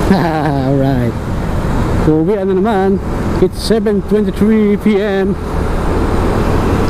Alright. So we ano naman, it's 7:23 p.m.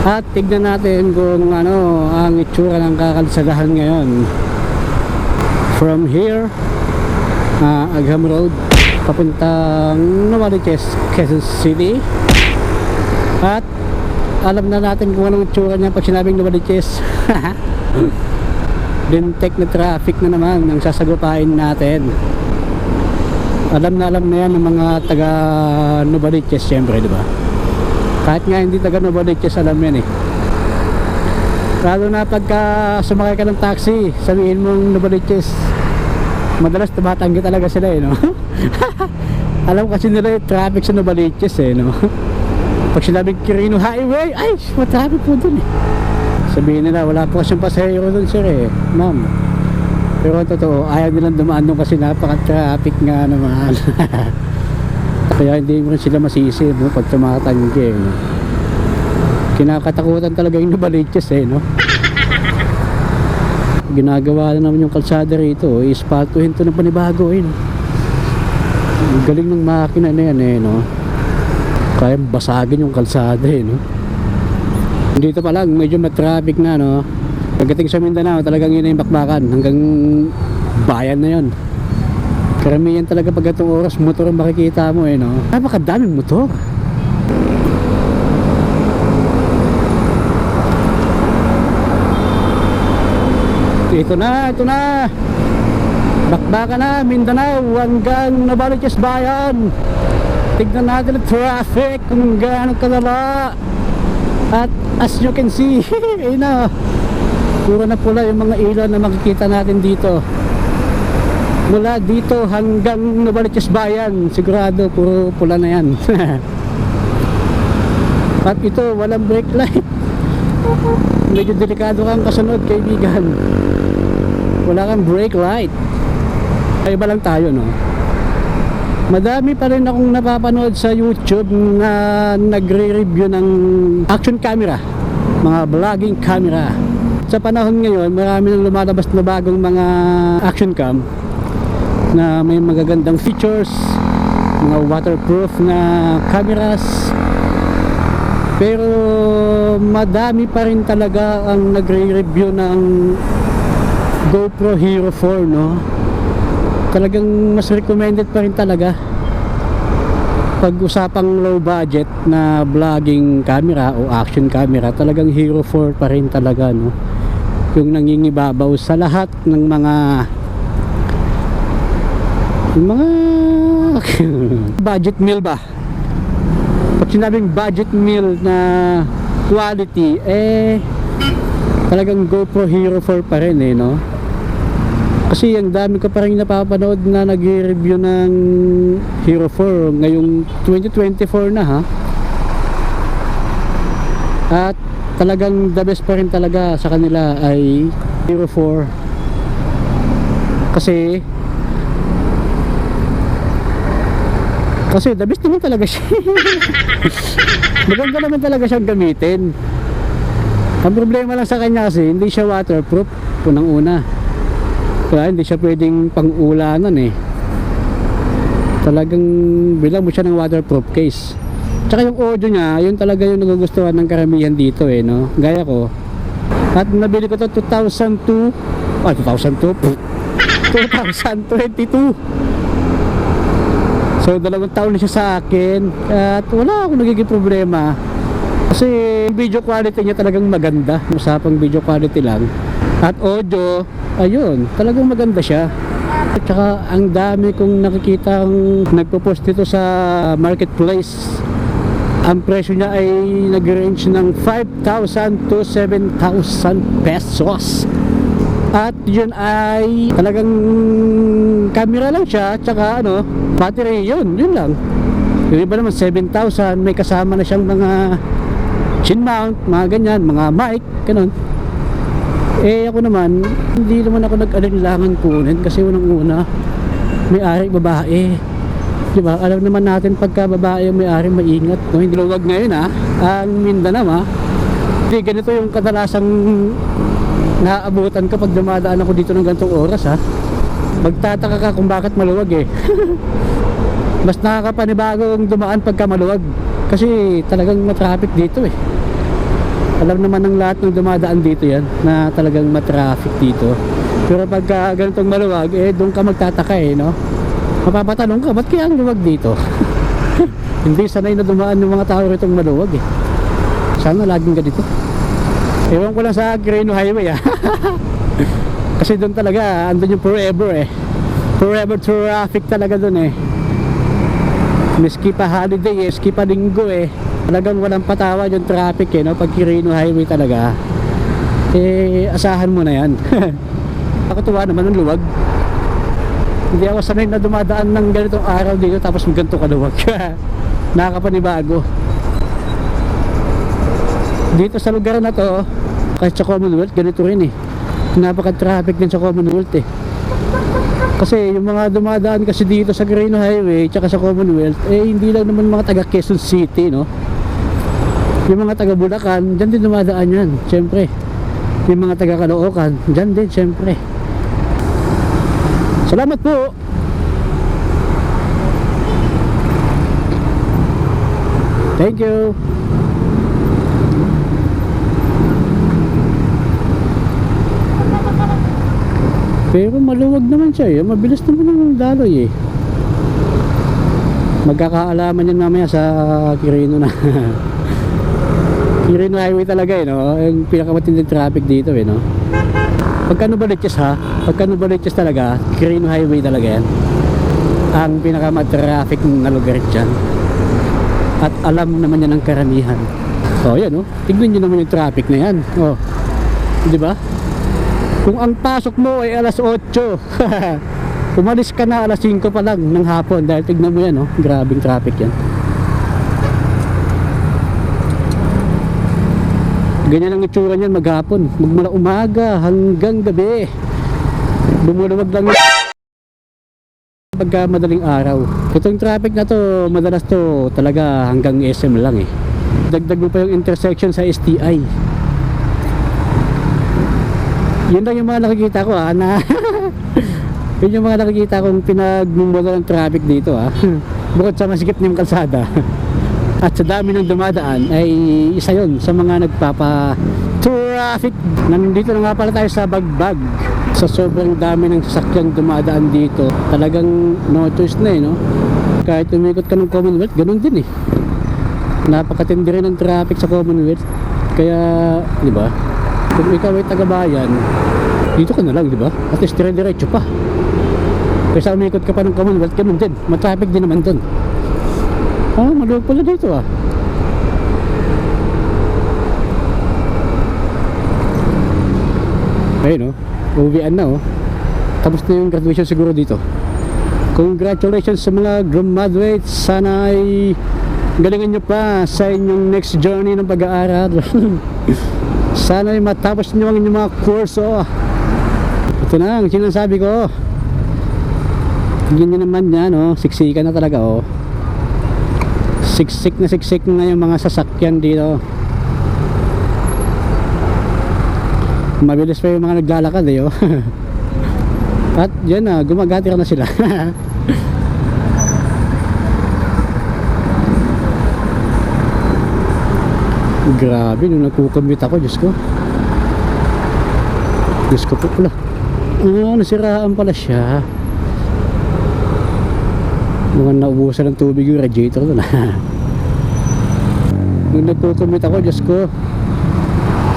At tignan natin kung ano ang itsura ng kakalsadahan ngayon. From here, Agham Road, papuntang Novaliches, Quezon City. At alam na natin kung anong itsura niya pag sinabing Novaliches. Lintek na traffic na naman ang sasagupain natin. Alam na yan ng mga taga Novaliches, syempre, di ba? Kahit nga hindi taga Novaliches, alam yan eh. Lalo na pagka sumakay ka ng taxi, sabihin mong Novaliches, madalas tumatanggi talaga sila eh, no? Alam kasi nila yung traffic sa Novaliches eh, no? Pag sinabing Quirino Highway, ay, matraffic po dun eh. Sabihin nila, wala po kasing pasahero dun, sir eh, ma'am. Pero totoo, ayaw nilang dumaan doon kasi napaka-traffic nga naman. Kaya hindi mo rin sila masisi, no, pag tumatanggi, no? Kinakatakutan talaga yung Novaliches eh, no? Ginagawa na naman yung kalsada rito, ispaltuhin to ng panibago eh, no? Ang galing ng makina na yan eh, no? Kaya basagin yung kalsada eh, no? Dito pa lang medyo matraffic na, no? Pagdating sa Mindanao talagang yun na yung bakbakan hanggang bayan na yun. Karamihan talaga pag itong oras motor ang makikita mo eh, no? Napakadaming motor. Ito na bakbakan na Mindanao hanggang Novaliches bayan. Tignan natin ang traffic kung gaano kalala. At as you can see, ayun na, puro na pula yung mga ilaw na makikita natin dito. Mula dito hanggang Novaliches bayan, sigurado puro pula na yan. At ito, walang brake light. Medyo delikado kang kasunod, kaibigan. Wala kang brake light. Ay iba lang tayo, no? Madami pa rin akong napapanood sa YouTube na nagre-review ng action camera, mga vlogging camera. Sa panahon ngayon, marami nang lumalabas na bagong mga action cam na may magagandang features, mga waterproof na cameras. Pero madami pa rin talaga ang nagre-review ng GoPro Hero 4, no? Talagang mas recommended pa rin talaga pag usapang low budget na vlogging camera o action camera. Talagang Hero 4 pa rin talaga, no? Yung nangingibabaw sa lahat ng mga budget meal ba? Pag sinabing budget meal na quality, eh talagang GoPro Hero 4 pa rin eh, no? Kasi ang dami ko pa rin napapanood na nag-review ng Hero 4 ngayong 2024 na, ha. At talagang the best pa rin talaga sa kanila ay Hero 4. Kasi the best naman talaga siya. Maganda naman talaga siyang gamitin. Ang problema lang sa kanya kasi hindi siya waterproof, unang-una. Kaya hindi siya pwedeng pang-ulanan eh. Talagang bilang mo siya ng waterproof case. Tsaka yung audio niya, yun talaga yung nagugustuhan ng karamihan dito eh, no? Gaya ko. At nabili ko to 2022. So 2 taon na siya sa akin. At wala akong nagiging problema. Kasi video quality niya talagang maganda. Usapang video quality lang. At audio, ayun, talagang maganda siya. At saka ang dami kong nakikitang nagpo-post dito sa marketplace. Ang presyo niya ay nag-range ng 5,000 to 7,000 pesos. At yun ay talagang camera lang siya, tsaka ano, battery, yun lang. Yung iba naman 7,000, may kasama na siyang mga chin mount, mga ganyan, mga mic, ganun. Eh ako naman, hindi naman ako nag-alinlangan kunin kasi unang-una may-ari babae. Diba? Alam naman natin pagka babae yung may-ari, maingat, no? Hindi luwag ngayon, ha? Ang Mindanao, ha? Hindi ganito yung kadalasang naaabutan ko pag dumadaan ako dito ng ganitong oras, ha? magtataka ka kung bakit maluwag eh. Mas nakakapanibagong dumaan pagka maluwag kasi talagang matraffic dito eh. Alam naman ng lahat ng dumadaan dito yan na talagang matraffic dito. Pero pagka ganitong maluwag eh doon ka magtataka eh, no? Mapapatanong ka, ba't kaya ang luwag dito? Hindi sanay na dumaan ng mga tao ritong maluwag eh. Sana laging ganito. Ewan ko lang sa Quirino Highway ah. Kasi doon talaga andun yung forever eh. Forever traffic talaga doon eh. Miski pa holiday eh, miski pa linggo eh, talagang walang patawad yung traffic eh, no? Pag Quirino Highway talaga eh, asahan mo na yan. Nakatuwa naman ang luwag. Hindi ako sanay na dumadaan ng ganitong araw dito tapos ganito kaluwag. Nakakapanibago. Dito sa lugar na to, kahit sa Commonwealth, ganito rin eh. Napaka-traffic din sa Commonwealth eh. Kasi yung mga dumadaan kasi dito sa Quirino Highway tsaka sa Commonwealth eh hindi lang naman mga taga Quezon City, no? Yung mga taga Bulacan, dyan din dumadaan yan, syempre. Yung mga taga Caloocan, dyan din, syempre. Salamat po! Thank you! Pero maluwag naman siya eh. Mabilis naman ang daloy eh. Magkakaalaman yan mamaya sa Quirino na. Quirino Highway talaga eh, no? Yung pinakamatinding traffic dito eh, no? Pagka Novaliches ha, pagka Novaliches talaga, Quirino Highway talaga yan. Ang pinakamat-traffic na lugar dyan. At alam naman yan ng karamihan. O yan, no? Tignan nyo naman yung traffic na yan. O, di ba? Kung ang pasok mo ay alas 8, umalis ka na alas 5 pa lang ng hapon dahil tignan mo yan, no? Grabing traffic yan. Ganyan ang itsura niyan maghapon, magmula umaga hanggang gabi. Bumuluwag lang pagka madaling araw. Itong traffic na to, madalas to talaga hanggang SM lang eh. Dagdag mo pa yung intersection sa STI. Yun lang yung mga nakikita ko na yun yung mga nakikita kong pinagmumula ng traffic dito bukod sa masikip na yung kalsada at sa dami ng dumadaan ay isa yun sa mga nagpapa traffic. Nandito na nga pala tayo sa Bagbag. Sa sobrang dami ng sasakyang dumadaan dito, talagang no choice na eh, no? Kahit umikot ka ng Commonwealth, ganun din eh. Napakatindi rin ng traffic sa Commonwealth. Kaya, di ba? Kung ikaw ay taga-bayan, dito ka na lang, di ba? At least dire-diretso pa. Kaysa umikot ka pa ng Commonwealth, ganun din. Matraffic din naman dun. Maluwag pala dito Ayun uwian na tapos na yung graduation siguro dito. Congratulations sa mga graduates. Sana ay galingan nyo pa sa inyong next journey ng pag-aaral. Sana ay matapos nyo ang inyong mga kurso. Ito na ang sinasabi ko. Tingnan nyo naman yan siksikan na talaga siksik na yung mga sasakyan dito. Mabilis pa yung mga naglalakad At yan gumagati ka na sila. Grabe nung nagkukommute ako, Diyos ko po pala. Nasiraan pala siya. Mukhang naubusan ng tubig yung radiator doon. Nung nagkukommute ako, Diyos ko,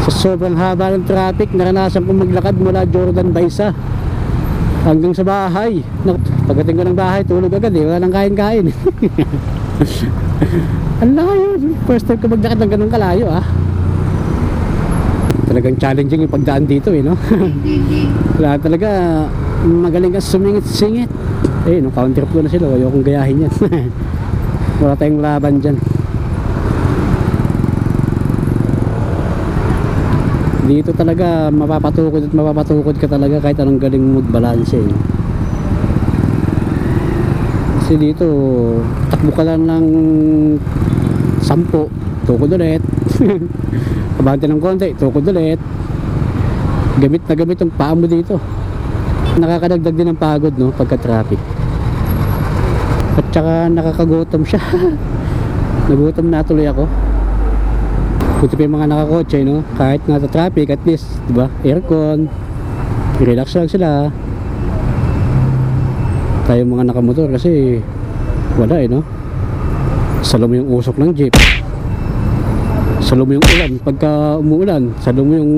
sa sobrang haba ng traffic, naranasan kong maglakad mula Jordan Baysa hanggang sa bahay. Pagdating ko ng bahay, tulog agad wala nang kain-kain. Ang layo. First time ko maglakad ng ganun kalayo Talagang challenging yung pagdaan dito no? Wala talaga, magaling ka sumingit-singit. Nung counter flow na sila, ayokong gayahin yan. Wala tayong laban dyan. Dito talaga mapapatukod ka talaga kahit anong galing mo magbalanse Kasi dito takbo ka lang ng 10, tukod ulit. Abante ng konti, tukod ulit. Gamit na gamit ang paa mo dito. Nakakadagdag din ng pagod, no, pagka traffic. At saka nakakagutom siya. Nagutom na tuloy ako. Buti pa yung mga nakakotse, no, kahit nasa traffic, at least, diba, aircon, relax lang sila. Tayo mga nakamotor kasi wala no. Salo mo yung usok ng jeep, salo mo yung ulan pagka umuulan, salo mo yung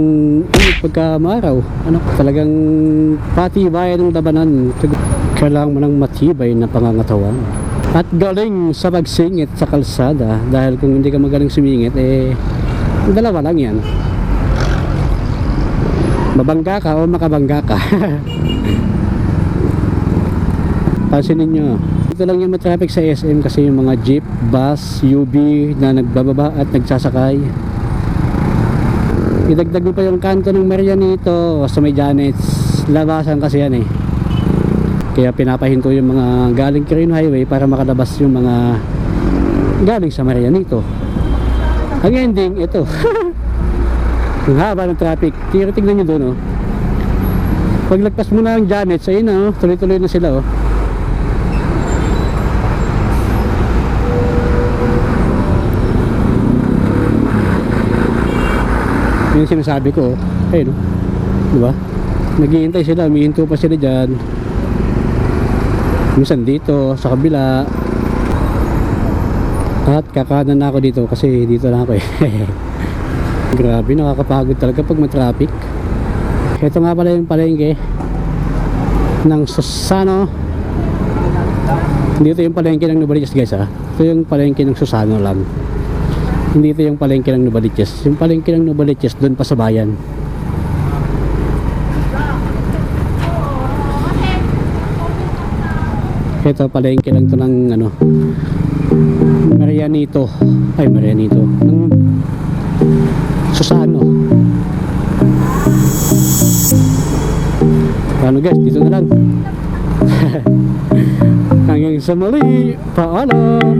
init pagka maaraw. Ano, talagang patibayan ng labanan. Kailangan mo ng matibay na pangangatawan at galing sa pagsingit sa kalsada, dahil kung hindi ka magaling sumingit, dalawa lang yan: mabangga ka o makabangga ka. Pansinin nyo, ito lang yung matraffic sa SM kasi yung mga jeep, bus, UV na nagbababa at nagsasakay. Idagdag mo pa yung kanto ng Marianito sa may Janets, labasan kasi yan kaya pinapahinto yung mga galing Quirino Highway para makalabas yung mga galing sa Marianito. Ang ending, ito. Ang haba ng traffic. Tignan nyo doon, paglagpas mo na ang Janets, ayun na, tuloy-tuloy na sila Yung sinasabi ko, ayun, diba? Naghihintay sila, humihinto pa sila dyan. Minsan dito, sa kabila. At kakanan na ako dito kasi dito lang ako Grabe, nakakapagod talaga pag matraffic. Ito nga pala yung palengke ng Susano. Dito yung palengke ng Novaliches, guys, Ito yung palengke ng Susano lang. Hindi ito yung palengke ng Novaliches. Yung palengke ng Novaliches doon pa sa bayan. Ito palengke lang to ng Marianito. Ay, Marianito. Ng Susano. Ano guys, dito na lang. Hanggang sa muli. Paalam.